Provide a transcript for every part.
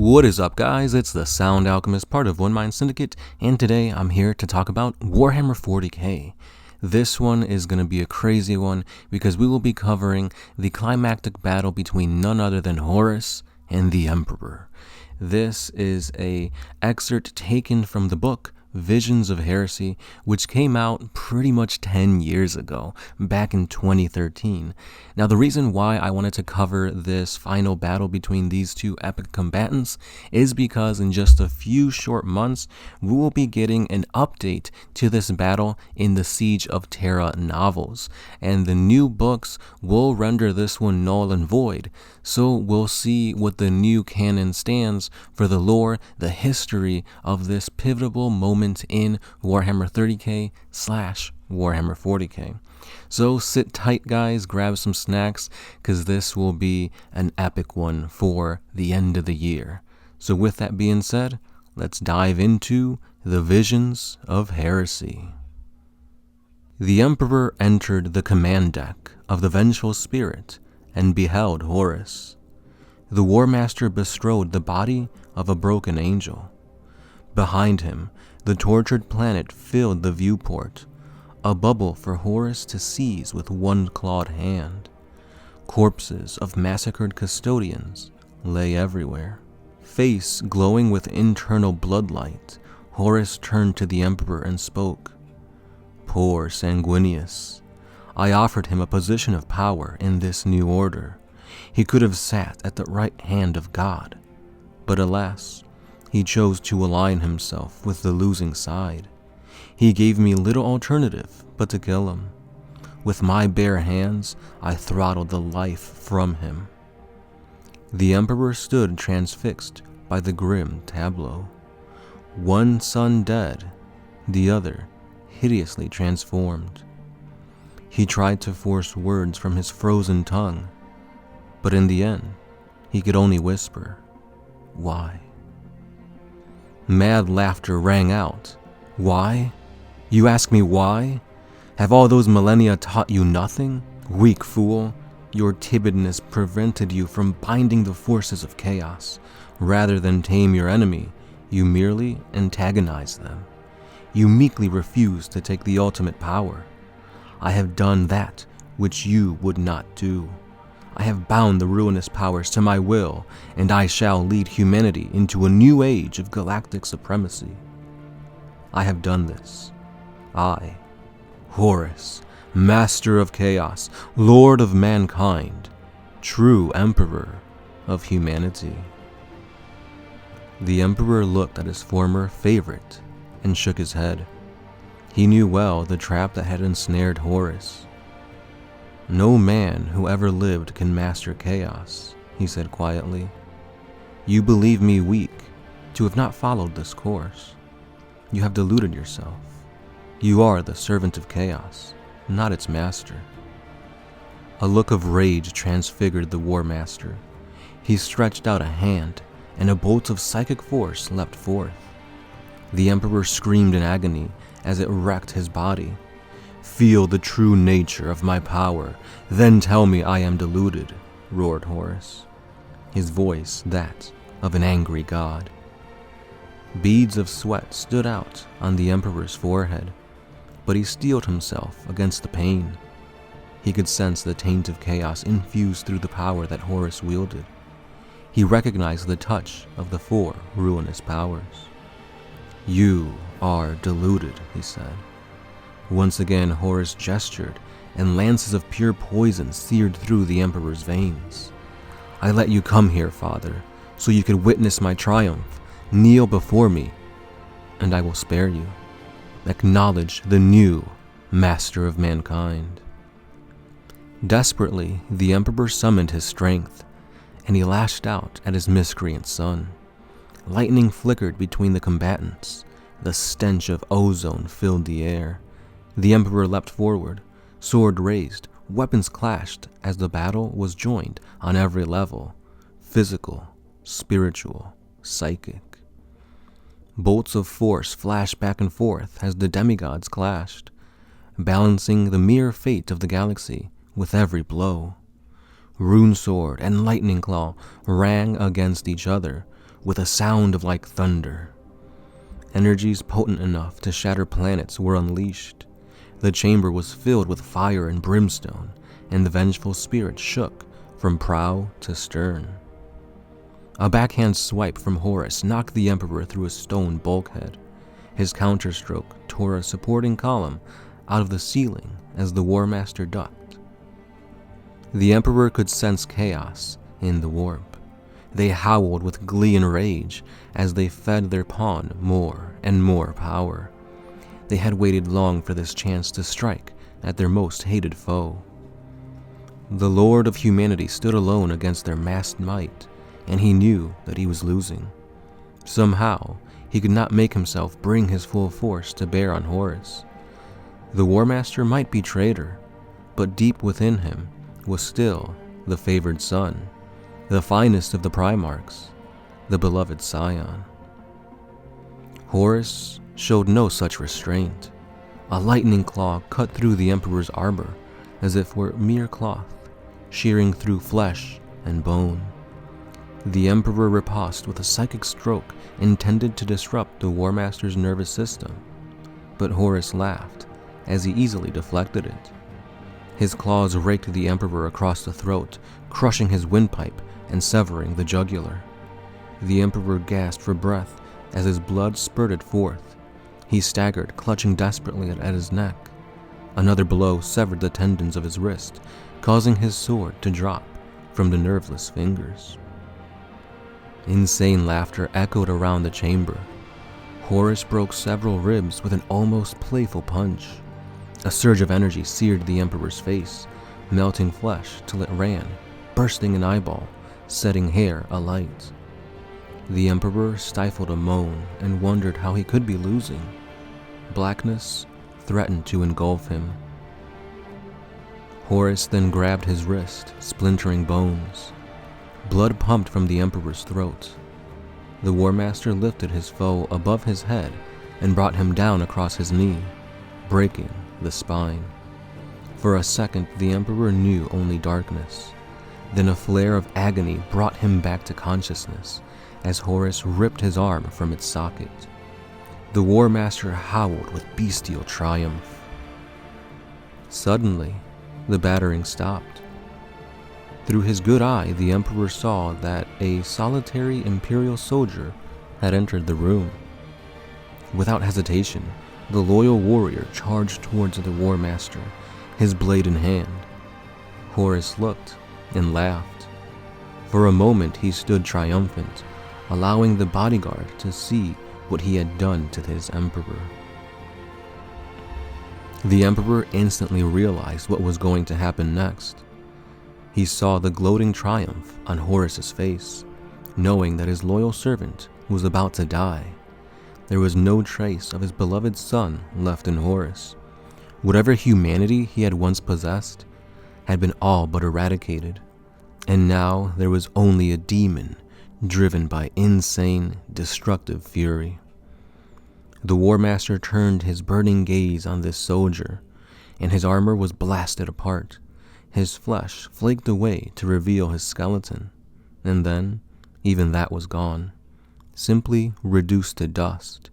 What is up, guys? It's the Sound Alchemist, part of One Mind Syndicate, and today I'm here to talk about Warhammer 40K. This one is going to be a crazy one because we will be covering the climactic battle between none other than Horus and the Emperor. This is an excerpt taken from the book Visions of Heresy, which came out pretty much 10 years ago, back in 2013. Now, the reason why I wanted to cover this final battle between these two epic combatants is because in just a few short months, we will be getting an update to this battle in the Siege of Terra novels, and the new books will render this one null and void. So we'll see what the new canon stands for the lore, the history of this pivotal moment in Warhammer 30K / Warhammer 40K. So sit tight, guys, grab some snacks, because this will be an epic one for the end of the year. So with that being said, let's dive into the Visions of Heresy. The Emperor entered the command deck of the Vengeful Spirit and beheld Horus. The War Master bestrode the body of a broken angel. Behind him, the tortured planet filled the viewport, a bubble for Horus to seize with one clawed hand. Corpses of massacred custodians lay everywhere. Face glowing with internal bloodlight, Horus turned to the Emperor and spoke. Poor Sanguinius. I offered him a position of power in this new order. He could have sat at the right hand of God, but alas, he chose to align himself with the losing side. He gave me little alternative but to kill him. With my bare hands, I throttled the life from him. The Emperor stood transfixed by the grim tableau. One son dead, the other hideously transformed. He tried to force words from his frozen tongue, but in the end, he could only whisper, "Why?" Mad laughter rang out. Why? You ask me why? Have all those millennia taught you nothing? Weak fool, your timidness prevented you from binding the forces of chaos. Rather than tame your enemy, you merely antagonize them. You meekly refuse to take the ultimate power. I have done that which you would not do. I have bound the ruinous powers to my will, and I shall lead humanity into a new age of galactic supremacy. I have done this. I, Horus, Master of Chaos, Lord of Mankind, true Emperor of humanity. The Emperor looked at his former favorite and shook his head. He knew well the trap that had ensnared Horus. No man who ever lived can master chaos, he said quietly. You believe me weak to have not followed this course. You have deluded yourself. You are the servant of chaos, not its master. A look of rage transfigured the War Master. He stretched out a hand, and a bolt of psychic force leapt forth. The Emperor screamed in agony as it wrecked his body. Feel the true nature of my power, then tell me I am deluded, roared Horus, his voice that of an angry god. Beads of sweat stood out on the Emperor's forehead, but he steeled himself against the pain. He could sense the taint of chaos infused through the power that Horus wielded. He recognized the touch of the four ruinous powers. You are deluded, he said. Once again, Horus gestured, and lances of pure poison seared through the Emperor's veins. I let you come here, Father, so you could witness my triumph. Kneel before me, and I will spare you. Acknowledge the new Master of Mankind. Desperately, the Emperor summoned his strength, and he lashed out at his miscreant son. Lightning flickered between the combatants. The stench of ozone filled the air. The Emperor leapt forward, sword raised, weapons clashed as the battle was joined on every level: physical, spiritual, psychic. Bolts of force flashed back and forth as the demigods clashed, balancing the mere fate of the galaxy with every blow. Rune Sword and Lightning Claw rang against each other, with a sound like thunder. Energies potent enough to shatter planets were unleashed. The chamber was filled with fire and brimstone, and the vengeful spirit shook from prow to stern. A backhand swipe from Horus knocked the Emperor through a stone bulkhead. His counterstroke tore a supporting column out of the ceiling as the War Master ducked. The Emperor could sense chaos in the warp. They howled with glee and rage as they fed their pawn more and more power. They had waited long for this chance to strike at their most hated foe. The Lord of Humanity stood alone against their massed might, and he knew that he was losing. Somehow, he could not make himself bring his full force to bear on Horus. The War Master might be traitor, but deep within him was still the favored son, the finest of the Primarchs, the beloved scion. Horus showed no such restraint. A lightning claw cut through the Emperor's armor as if were mere cloth, shearing through flesh and bone. The Emperor riposted with a psychic stroke intended to disrupt the War Master's nervous system, but Horus laughed as he easily deflected it. His claws raked the Emperor across the throat, crushing his windpipe and severing the jugular. The Emperor gasped for breath as his blood spurted forth. He staggered, clutching desperately at his neck. Another blow severed the tendons of his wrist, causing his sword to drop from the nerveless fingers. Insane laughter echoed around the chamber. Horus broke several ribs with an almost playful punch. A surge of energy seared the Emperor's face, melting flesh till it ran, bursting an eyeball, setting hair alight. The Emperor stifled a moan and wondered how he could be losing. Blackness threatened to engulf him. Horus then grabbed his wrist, splintering bones. Blood pumped from the Emperor's throat. The War Master lifted his foe above his head and brought him down across his knee, breaking the spine. For a second, the Emperor knew only darkness. Then a flare of agony brought him back to consciousness as Horus ripped his arm from its socket. The War Master howled with bestial triumph. Suddenly, the battering stopped. Through his good eye, the Emperor saw that a solitary Imperial soldier had entered the room. Without hesitation, the loyal warrior charged towards the War Master, his blade in hand. Horus looked and laughed. For a moment he stood triumphant, allowing the bodyguard to see what he had done to his Emperor. The Emperor instantly realized what was going to happen next. He saw the gloating triumph on Horus's face, knowing that his loyal servant was about to die. There was no trace of his beloved son left in Horus. Whatever humanity he had once possessed had been all but eradicated, and now there was only a demon driven by insane, destructive fury. The War Master turned his burning gaze on this soldier, and his armor was blasted apart. His flesh flaked away to reveal his skeleton, and then even that was gone, simply reduced to dust.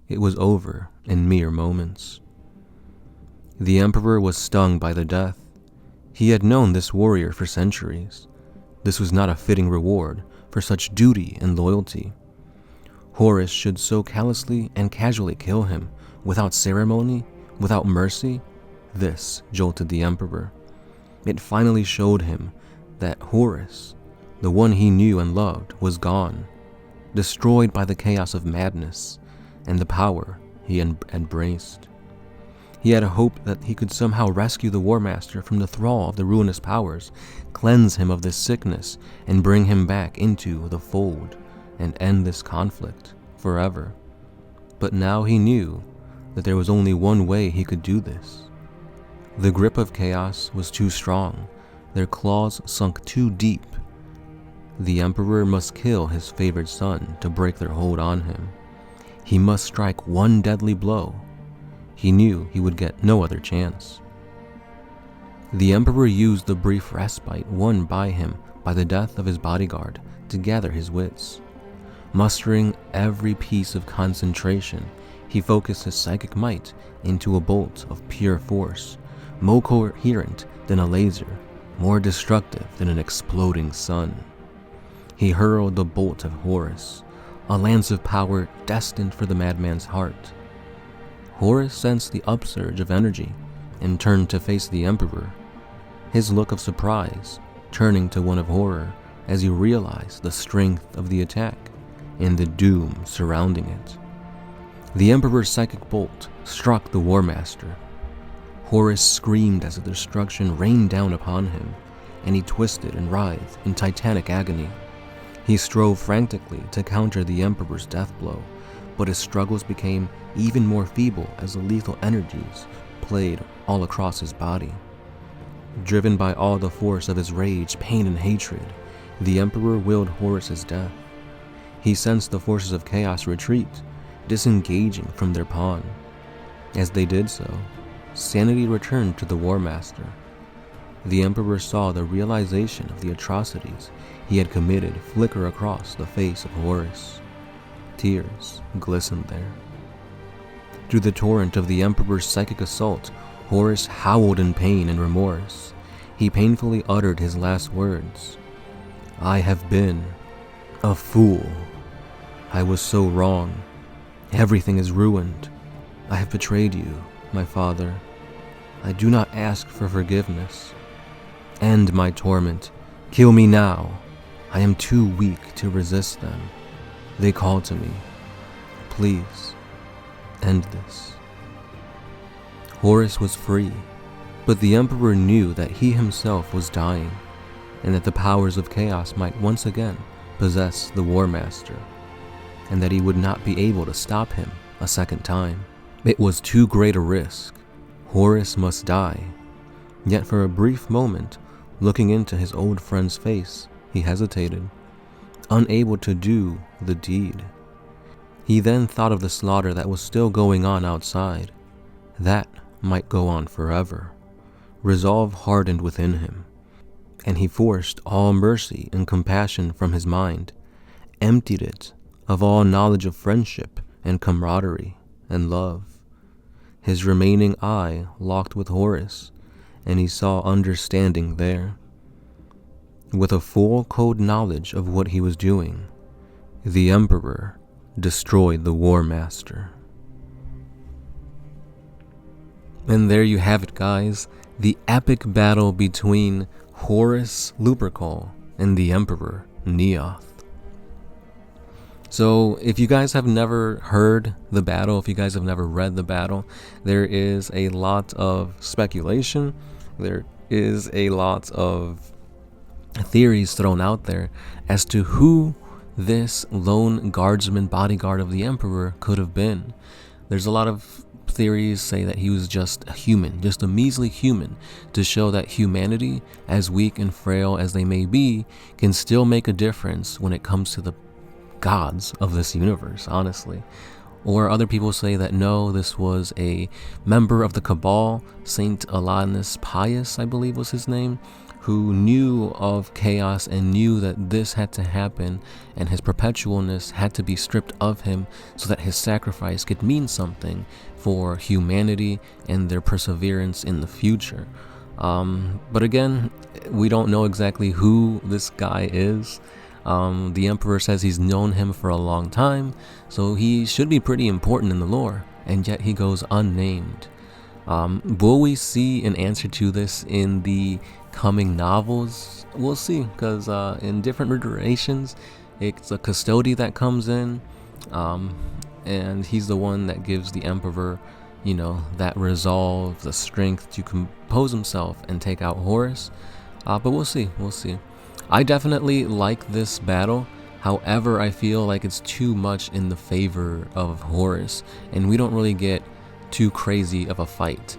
It was over in mere moments. The Emperor was stung by the death. He had known this warrior for centuries. This was not a fitting reward for such duty and loyalty. Horus should so callously and casually kill him, without ceremony, without mercy. This jolted the Emperor. It finally showed him that Horus, the one he knew and loved, was gone, destroyed by the chaos of madness and the power he embraced. He had a hope that he could somehow rescue the War Master from the thrall of the ruinous powers, cleanse him of this sickness, and bring him back into the fold and end this conflict forever. But now he knew that there was only one way he could do this. The grip of chaos was too strong, their claws sunk too deep. The Emperor must kill his favored son to break their hold on him. He must strike one deadly blow. He knew he would get no other chance. The Emperor used the brief respite won by him by the death of his bodyguard to gather his wits. Mustering every piece of concentration, he focused his psychic might into a bolt of pure force, more coherent than a laser, more destructive than an exploding sun. He hurled the bolt of Horus, a lance of power destined for the madman's heart. Horus sensed the upsurge of energy and turned to face the Emperor, his look of surprise turning to one of horror as he realized the strength of the attack and the doom surrounding it. The Emperor's psychic bolt struck the War Master. Horus screamed as the destruction rained down upon him, and he twisted and writhed in titanic agony. He strove frantically to counter the Emperor's death blow, but his struggles became even more feeble as the lethal energies played all across his body. Driven by all the force of his rage, pain, and hatred, the Emperor willed Horus's death. He sensed the forces of chaos retreat, disengaging from their pawn. As they did so, sanity returned to the War Master. The Emperor saw the realization of the atrocities he had committed flicker across the face of Horus. Tears glistened there. Through the torrent of the Emperor's psychic assault, Horus howled in pain and remorse. He painfully uttered his last words. "I have been a fool. I was so wrong. Everything is ruined. I have betrayed you, my father. I do not ask for forgiveness. End my torment. Kill me now. I am too weak to resist them. They call to me. Please, end this." Horus was free, but the Emperor knew that he himself was dying, and that the powers of chaos might once again possess the War Master, and that he would not be able to stop him a second time. It was too great a risk. Horus must die. Yet for a brief moment, looking into his old friend's face, he hesitated, unable to do the deed. He then thought of the slaughter that was still going on outside. That might go on forever. Resolve hardened within him, and he forced all mercy and compassion from his mind, emptied it of all knowledge of friendship and camaraderie and love. His remaining eye locked with Horus, and he saw understanding there. With a full code knowledge of what he was doing, the Emperor destroyed the War Master. And there you have it, guys, the epic battle between Horus Lupercal and the Emperor Neoth. So if you guys have never heard the battle, if you guys have never read the battle, there is a lot of speculation, there is a lot of theories thrown out there as to who this lone guardsman bodyguard of the Emperor could have been. There's a lot of theories say that he was just a human, just a measly human, to show that humanity, as weak and frail as they may be, can still make a difference when it comes to the gods of this universe, honestly. Or other people say that no, this was a member of the Cabal, Saint Alanus Pius, I believe was his name, who knew of chaos and knew that this had to happen and his perpetualness had to be stripped of him so that his sacrifice could mean something for humanity and their perseverance in the future. But again, we don't know exactly who this guy is. The Emperor says he's known him for a long time, so he should be pretty important in the lore, and yet he goes unnamed. Will we see an answer to this in the coming novels? We'll see, because in different iterations, it's a custody that comes in, and he's the one that gives the Emperor, that resolve, the strength to compose himself and take out Horus. But we'll see. I definitely like this battle. However, I feel like it's too much in the favor of Horus, and we don't really get too crazy of a fight.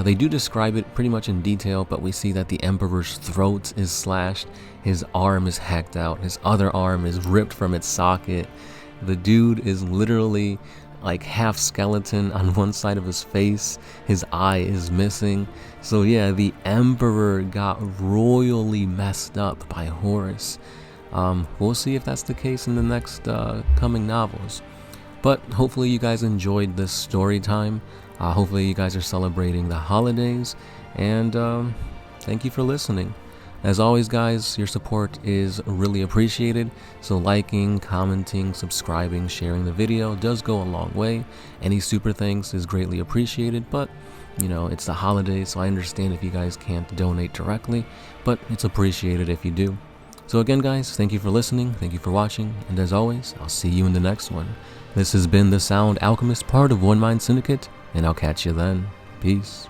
They do describe it pretty much in detail, but we see that the Emperor's throat is slashed, his arm is hacked out, his other arm is ripped from its socket. The dude is literally like half skeleton on one side of his face, his eye is missing. So yeah, the Emperor got royally messed up by Horus. We'll see if that's the case in the next coming novels. But hopefully you guys enjoyed this story time. Hopefully you guys are celebrating the holidays, and thank you for listening. As always, guys, your support is really appreciated, so liking, commenting, subscribing, sharing the video does go a long way. Any super thanks is greatly appreciated, but you know, it's the holidays, so I understand if you guys can't donate directly, but it's appreciated if you do. So again, guys, thank you for listening, thank you for watching, and as always, I'll see you in the next one. This has been the Sound Alchemist, part of One Mind Syndicate, and I'll catch you then. Peace.